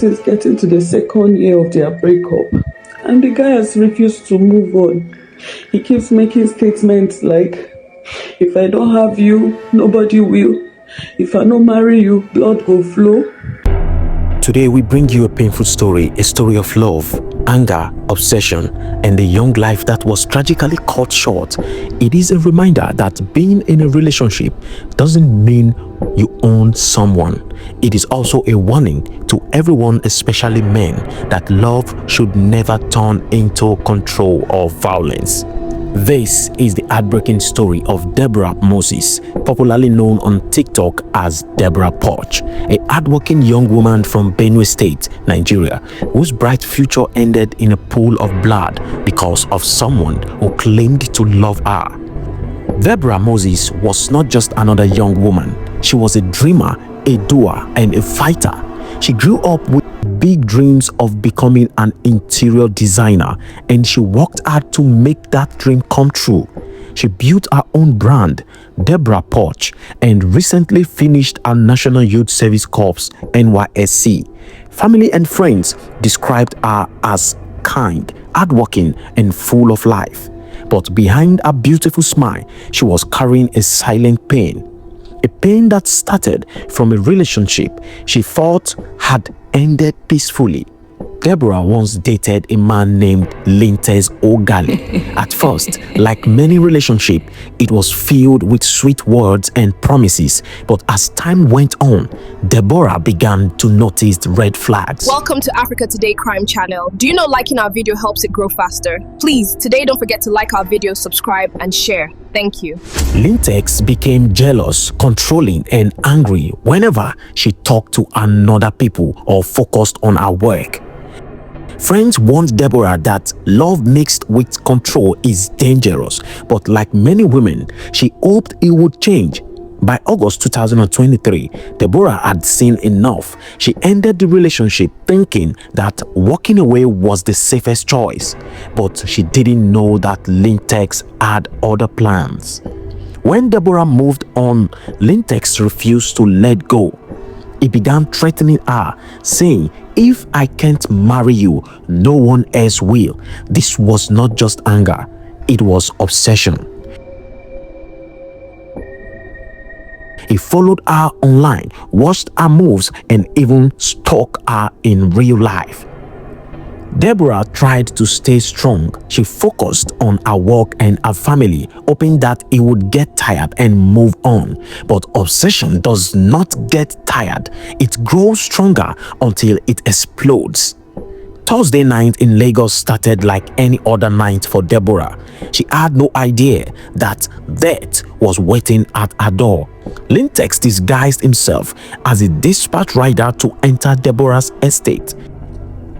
This is getting to the second year of their breakup, and the guy has refused to move on. He keeps making statements like, if I don't have you, nobody will. If I don't marry you, blood will flow. Today we bring you a painful story, a story of love, anger, obsession, and a young life that was tragically cut short. It is a reminder that being in a relationship doesn't mean you own someone. It is also a warning to everyone, especially men, that love should never turn into control or violence. This is the heartbreaking story of Deborah Moses, popularly known on TikTok as Deborah Poch, a hardworking young woman from Benue State, Nigeria, whose bright future ended in a pool of blood because of someone who claimed to love her. Deborah Moses was not just another young woman. She was a dreamer, a doer, and a fighter. She grew up with big dreams of becoming an interior designer, and she worked hard to make that dream come true. She built her own brand, Deborah Poch, and recently finished her National Youth Service Corps (NYSC). Family and friends described her as kind, hardworking, and full of life. But behind her beautiful smile, she was carrying a silent pain. A pain that started from a relationship she thought had ended peacefully. Deborah once dated a man named Lintes Ogali. At first, like many relationships, it was filled with sweet words and promises. But as time went on, Deborah began to notice the red flags. Welcome to Africa Today Crime Channel. Do you know liking our video helps it grow faster? Please, today don't forget to like our video, subscribe, and share. Thank you. Lintex became jealous, controlling, and angry whenever she talked to another people or focused on her work. Friends warned Deborah that love mixed with control is dangerous, but like many women, she hoped it would change. By August 2023, Deborah had seen enough. She ended the relationship thinking that walking away was the safest choice, but she didn't know that Lintex had other plans. When Deborah moved on, Lintex refused to let go. He began threatening her, saying, "If I can't marry you, no one else will." This was not just anger, it was obsession. He followed her online, watched her moves, and even stalked her in real life. Deborah tried to stay strong. She focused on her work and her family, hoping that he would get tired and move on. But obsession does not get tired. It grows stronger until it explodes. Thursday night in Lagos started like any other night for Deborah. She had no idea that death was waiting at her door. Lintex disguised himself as a dispatch rider to enter Deborah's estate.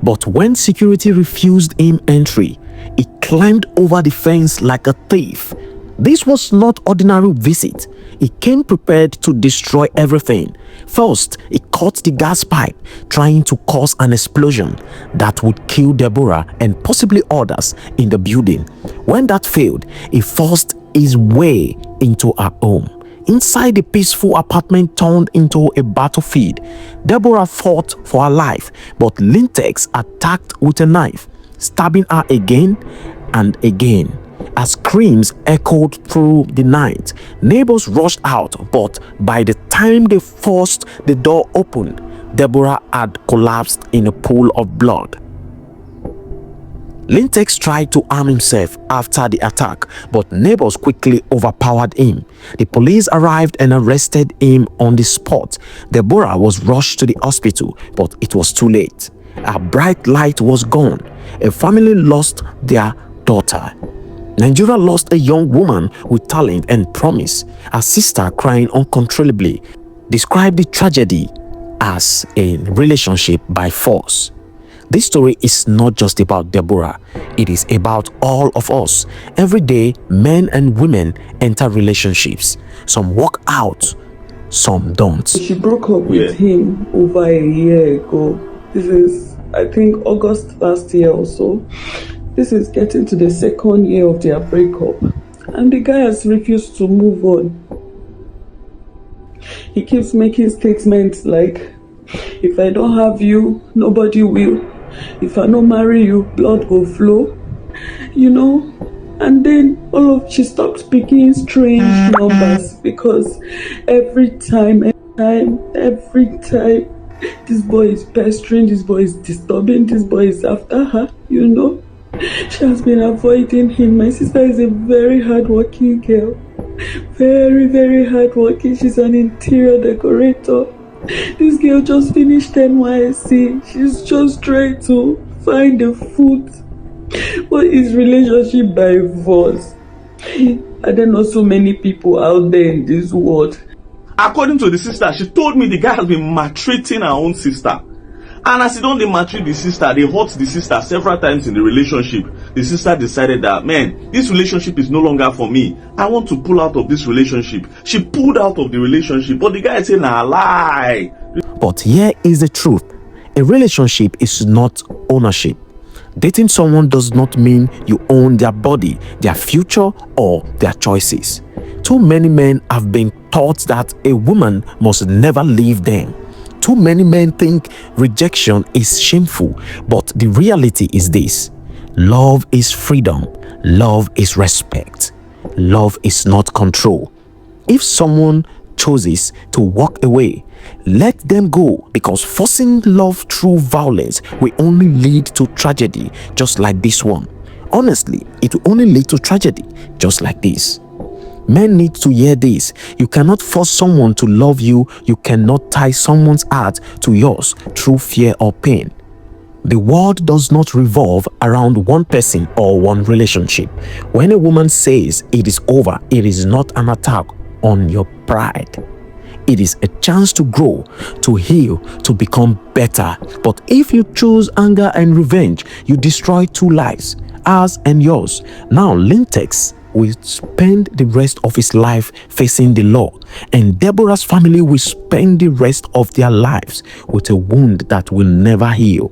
But when security refused him entry, he climbed over the fence like a thief. This was not ordinary visit. He came prepared to destroy everything. First, he cut the gas pipe, trying to cause an explosion that would kill Deborah and possibly others in the building. When that failed, he forced his way into her home. Inside, the peaceful apartment turned into a battlefield. Deborah fought for her life, but Lintex attacked with a knife, stabbing her again and again. As screams echoed through the night, neighbors rushed out, but by the time they forced the door open, Deborah had collapsed in a pool of blood. Lintex tried to arm himself after the attack, but neighbors quickly overpowered him. The police arrived and arrested him on the spot. Deborah was rushed to the hospital, but it was too late. Her bright light was gone. A family lost their daughter. Nigeria lost a young woman with talent and promise. Her sister, crying uncontrollably, described the tragedy as a relationship by force. This story is not just about Deborah, it is about all of us. Every day, men and women enter relationships. Some work out, some don't. She broke up with him over a year ago. This is, I think, August last year or so. This is getting to the second year of their breakup, and the guy has refused to move on. He keeps making statements like, If I don't have you, nobody will. If I don't marry you, blood will flow. You know, and then she stopped speaking strange numbers because every time, this boy is pestering, this boy is disturbing, this boy is after her, She has been avoiding him. My sister is a very hardworking girl. Very, very hardworking. She's an interior decorator. This girl just finished NYSC. She's just trying to find a foot. What is relationship by force? Are there not so many people out there in this world? According to the sister, she told me the guy has been maltreating her own sister. And as he don't maltreat the sister, they hurt the sister several times in the relationship. The sister decided that, man, this relationship is no longer for me. I want to pull out of this relationship. She pulled out of the relationship, but the guy said, nah, lie. But here is the truth. A relationship is not ownership. Dating someone does not mean you own their body, their future, or their choices. Too many men have been taught that a woman must never leave them. Too many men think rejection is shameful, but the reality is this: love is freedom, love is respect, love is not control. If someone chooses to walk away, let them go, because forcing love through violence will only lead to tragedy just like this one. Honestly, it will only lead to tragedy just like this. Men need to hear this. You cannot force someone to love you. You cannot tie someone's heart to yours through fear or pain. The world does not revolve around one person or one relationship. When a woman says it is over, it is not an attack on your pride. It is a chance to grow, to heal, to become better. But if you choose anger and revenge, you destroy two lives, ours and yours. Now, Lintex will spend the rest of his life facing the law, and Deborah's family will spend the rest of their lives with a wound that will never heal.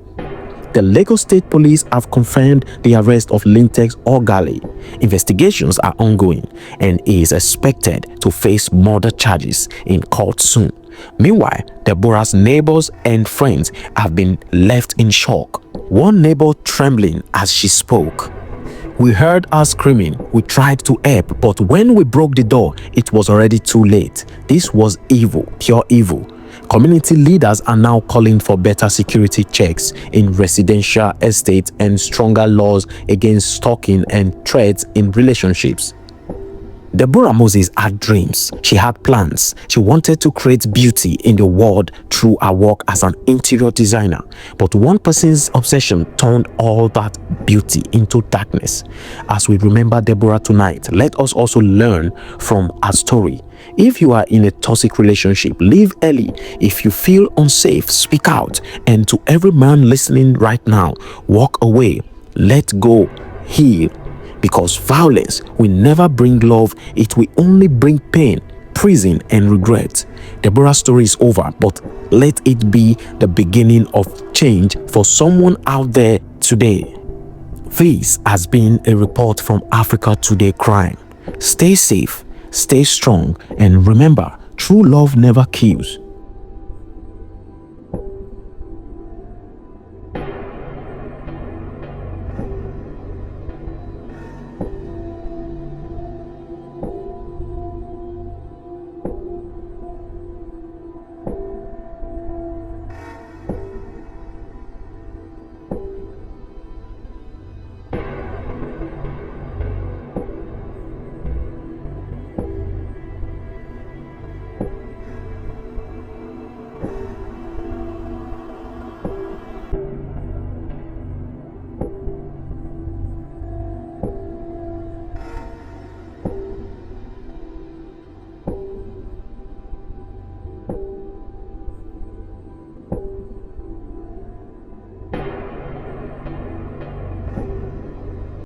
The Lagos State Police have confirmed the arrest of Lintex Ogali. Investigations are ongoing and he is expected to face murder charges in court soon. Meanwhile, Deborah's neighbors and friends have been left in shock. One neighbor trembling as she spoke. We heard her screaming. We tried to help, but when we broke the door, it was already too late. This was evil, pure evil. Community leaders are now calling for better security checks in residential estates and stronger laws against stalking and threats in relationships. Deborah Moses had dreams. She had plans. She wanted to create beauty in the world through her work as an interior designer. But one person's obsession turned all that beauty into darkness. As we remember Deborah tonight, let us also learn from her story. If you are in a toxic relationship, leave early. If you feel unsafe, speak out. And to every man listening right now, walk away, let go, heal. Because violence will never bring love, it will only bring pain, prison, and regret. Deborah's story is over, but let it be the beginning of change for someone out there today. This has been a report from Africa Today Crime. Stay safe, stay strong, and remember, true love never kills.